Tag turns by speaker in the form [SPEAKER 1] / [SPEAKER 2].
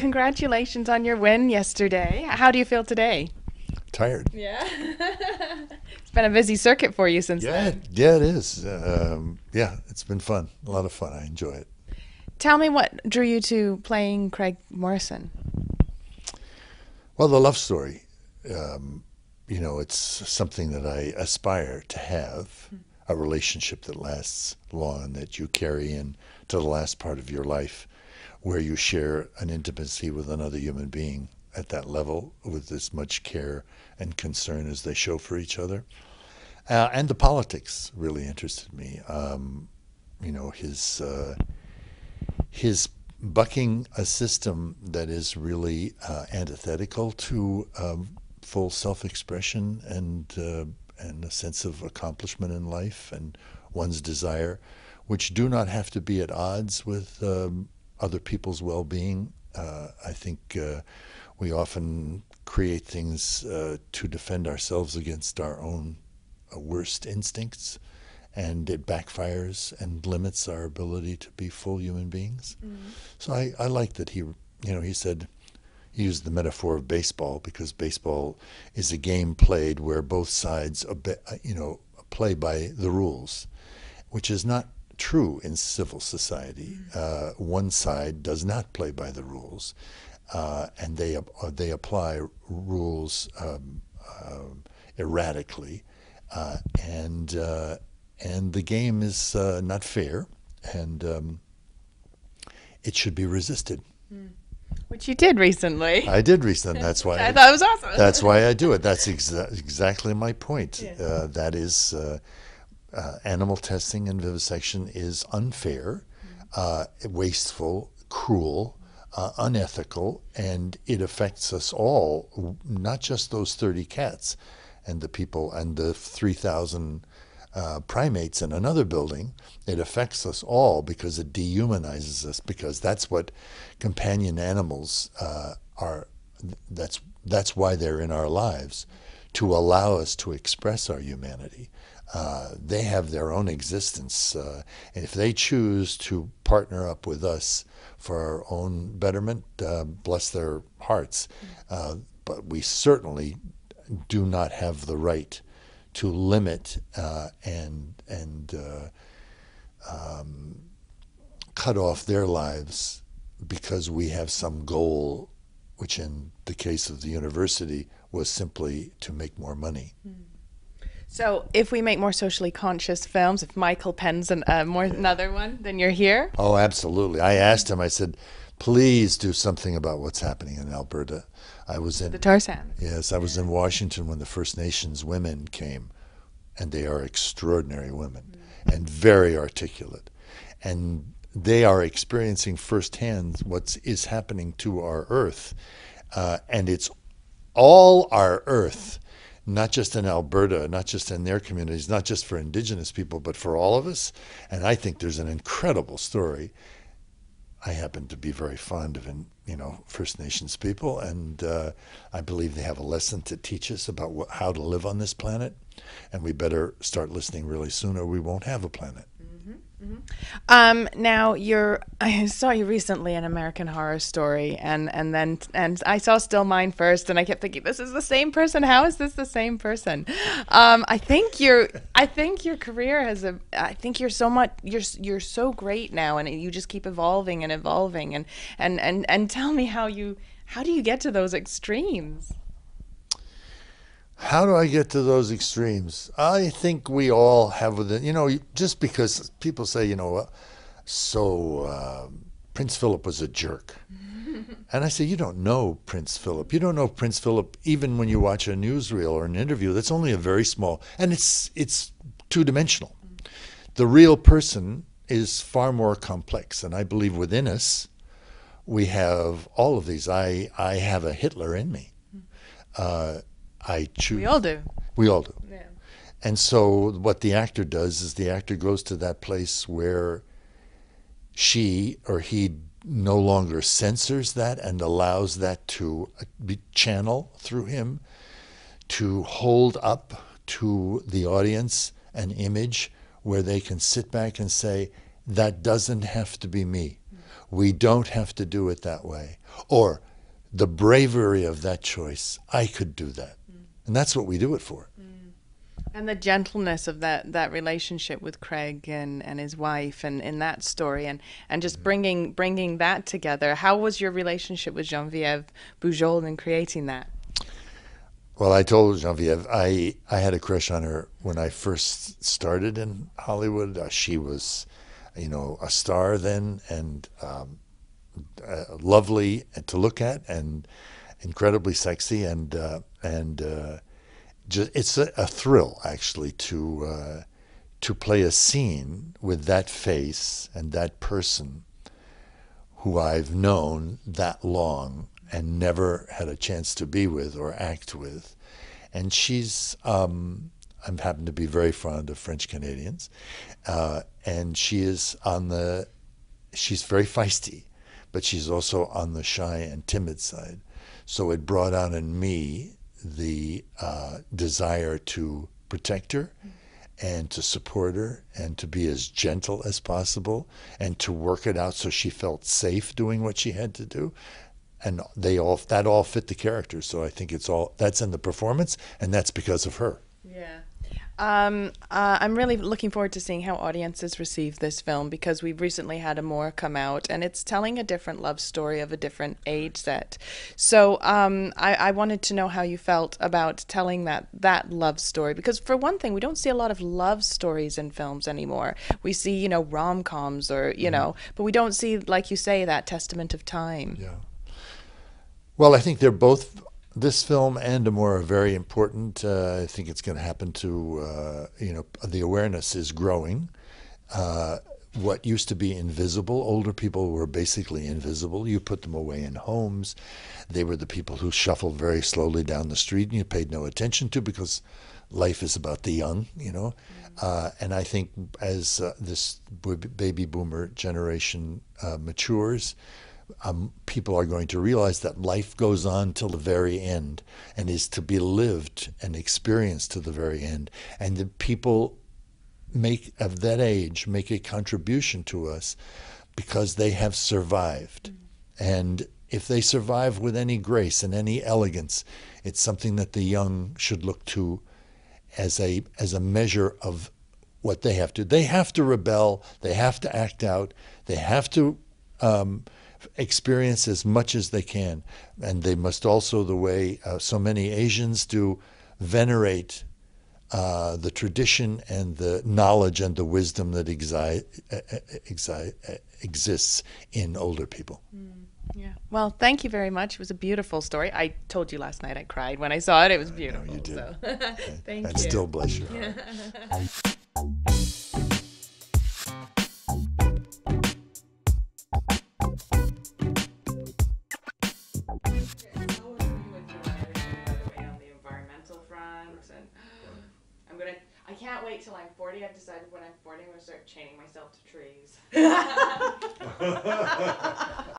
[SPEAKER 1] congratulations on your win yesterday. How do you feel today?
[SPEAKER 2] Tired.
[SPEAKER 1] Yeah. It's been a busy circuit for you since
[SPEAKER 2] Yeah,
[SPEAKER 1] then.
[SPEAKER 2] yeah, it is. Yeah, it's been fun. A lot of fun. I enjoy it.
[SPEAKER 1] Tell me what drew you to playing Craig Morrison.
[SPEAKER 2] Well, the love story, um, it's something that I aspire to have, a relationship that lasts long and that you carry in to the last part of your life, where you share an intimacy with another human being at that level with as much care and concern as they show for each other. And the politics really interested me. His bucking a system that is really antithetical to full self-expression and a sense of accomplishment in life and one's desire, which do not have to be at odds with other people's well-being. I think we often create things to defend ourselves against our own worst instincts, and it backfires and limits our ability to be full human beings. So I like that he said, he used the metaphor of baseball because baseball is a game played where both sides, play by the rules, which is not true in civil society. One side does not play by the rules, and they apply rules erratically, and the game is not fair, and it should be resisted.
[SPEAKER 1] Which you did recently.
[SPEAKER 2] I did recently. That's why
[SPEAKER 1] I thought it was awesome.
[SPEAKER 2] that's why I do it. That's exactly my point.
[SPEAKER 1] Yeah.
[SPEAKER 2] That is, animal testing and vivisection is unfair, wasteful, cruel, unethical, and it affects us all, not just those 30 cats and the people and the 3,000 primates in another building. It affects us all because it dehumanizes us, because that's what companion animals are. That's why they're in our lives, to allow us to express our humanity. They have their own existence, and if they choose to partner up with us for our own betterment, bless their hearts. But we certainly do not have the right to limit and cut off their lives because we have some goal, which in the case of the university was simply to make more money.
[SPEAKER 1] So if we make more socially conscious films, if Michael pens another one, then you're here?
[SPEAKER 2] Oh, absolutely. I asked him, I said, please do something about what's happening in Alberta. I was in
[SPEAKER 1] The Tarzan.
[SPEAKER 2] Yes, I was in Washington when the First Nations women came, and they are extraordinary women and very articulate. And they are experiencing firsthand what is happening to our earth. And it's all our earth, not just in Alberta, not just in their communities, not just for Indigenous people, but for all of us. And I think there's an incredible story. I happen to be very fond of, First Nations people, and I believe they have a lesson to teach us about how to live on this planet, and we better start listening really soon, or we won't have a planet.
[SPEAKER 1] Now I saw you recently in American Horror Story, and I saw Still Mine first, and I kept thinking, this is the same person. How is this the same person? I think your career I think you're so much, you're so great now, and you just keep evolving and evolving, and tell me how do you get to those extremes?
[SPEAKER 2] How do I get to those extremes? I think we all have within, just because people say, Prince Philip was a jerk. And I say, you don't know Prince Philip. You don't know Prince Philip even when you watch a newsreel or an interview. That's only a very small, and it's two-dimensional. The real person is far more complex, and I believe within us we have all of these. I have a Hitler in me. I choose.
[SPEAKER 1] We all do.
[SPEAKER 2] We all do.
[SPEAKER 1] Yeah.
[SPEAKER 2] And so what the actor does is the actor goes to that place where she or he no longer censors that and allows that to be channel through him, to hold up to the audience an image where they can sit back and say, that doesn't have to be me. We don't have to do it that way. or the bravery of that choice. I could do that. And that's what we do it for.
[SPEAKER 1] And the gentleness of that relationship with Craig and his wife and in that story and just bringing that together. How was your relationship with Geneviève Bujold in creating that?
[SPEAKER 2] Well, I told Geneviève I had a crush on her when I first started in Hollywood. She was, a star then, and lovely to look at, and incredibly sexy, and just it's a thrill actually to play a scene with that face and that person who I've known that long and never had a chance to be with or act with. And she's, I happen to be very fond of French Canadians, and she's very feisty, but she's also on the shy and timid side. So it brought out in me the desire to protect her and to support her and to be as gentle as possible and to work it out so she felt safe doing what she had to do. And that all fit the character. So I think that's in the performance, and that's because of her.
[SPEAKER 1] Yeah. I'm really looking forward to seeing how audiences receive this film, because we've recently had a more come out, and it's telling a different love story of a different age set. So I wanted to know how you felt about telling that love story, because for one thing, we don't see a lot of love stories in films anymore. We see, rom-coms or, but we don't see, like you say, that testament of time.
[SPEAKER 2] Yeah. Well, I think they're both, this film and Amor, are very important. I think it's going to happen to, the awareness is growing. What used to be invisible, older people were basically invisible. You put them away in homes. They were the people who shuffled very slowly down the street and you paid no attention to, because life is about the young, And I think as this baby boomer generation matures, people are going to realize that life goes on till the very end and is to be lived and experienced to the very end. And the people of that age make a contribution to us because they have survived. And if they survive with any grace and any elegance, it's something that the young should look to as a measure of what they have to. They have to rebel. They have to act out. They have to experience as much as they can, and they must also, the way so many Asians do, venerate the tradition and the knowledge and the wisdom that exists in older people.
[SPEAKER 1] Yeah. Well, thank you very much. It was a beautiful story. I told you last night I cried when I saw it. It was beautiful.
[SPEAKER 2] No, you did.
[SPEAKER 1] So. Thank
[SPEAKER 2] that
[SPEAKER 1] you.
[SPEAKER 2] Still bless your heart.
[SPEAKER 1] I can't wait till I'm 40. I've decided when I'm 40, I'm going to start chaining myself to trees.